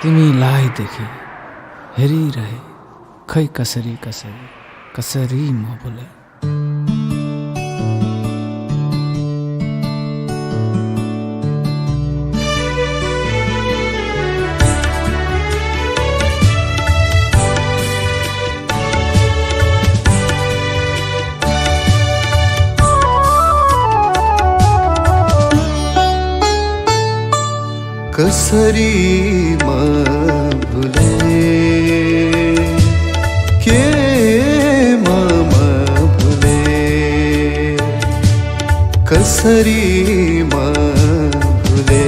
तिमीलाई देखे हेरिरहे खै कसरी कसरी कसरी म भुले। कसरी म भुले के म भुले कसरी म भुले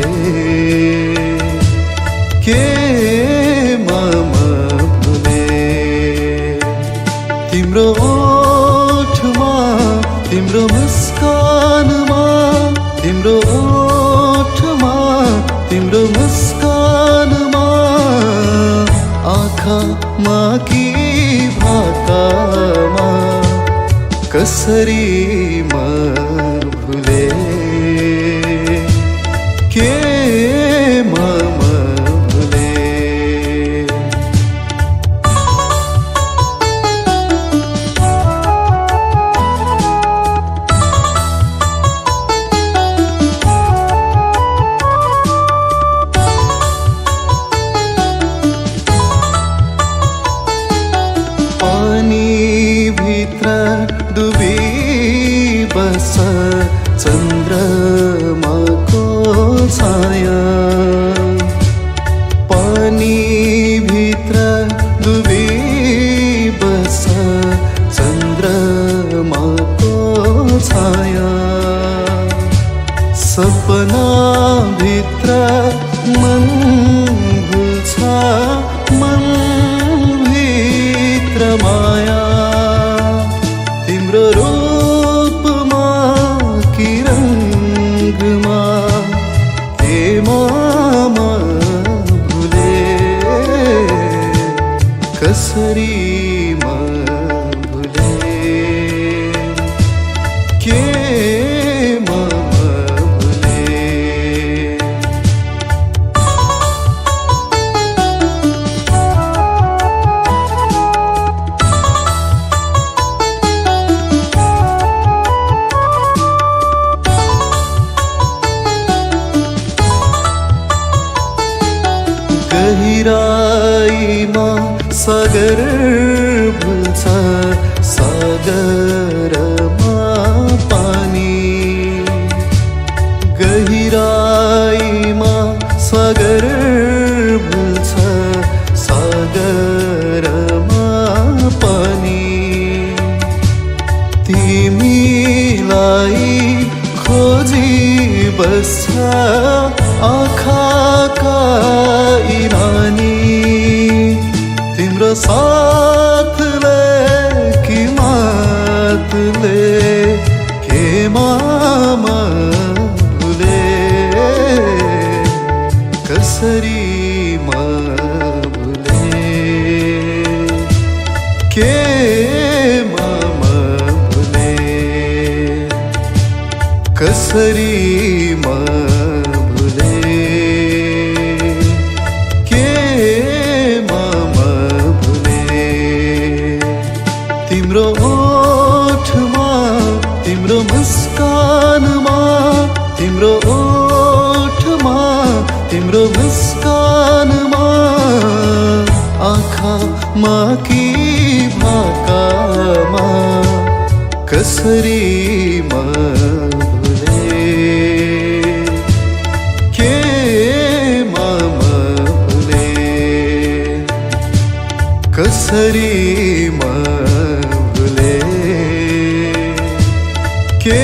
के म भुले तिम्रो ओठमा तिम्रो मुस्कानमा तिम्रो ओठमा तिम्रो मुस्कानमा आँखामा कि भाकामा कसरी म भुले के म भुले। भित्र डुबी बस चन्द्रमाको छाया पानी भित्र डुबी बस चन्द्रमाको छाया सपना भित्र मन भुल्छ मन भित्र माया तिम्रो रूपमा कि रङ्गमा के म भुले कसरी म भुले के म भुले। गहिराईमा सागर भुल्छ सागरमा पानी गहिराईमा सागर भुल्छ सागरमा पानी तिमीलाई खोजी बस्छ आँखाका इरानी तिम्रो साथले कि मातले के म भुले कसरी म भुले के म भुले कसरी म भुले के म भुले तिम्रो ओठमा तिम्रो मुस्कानमा तिम्रो ओठमा तिम्रो मुस्कानमा आँखामा कि भाकामा कसरी म भुले के म भुले कसरी म भुले के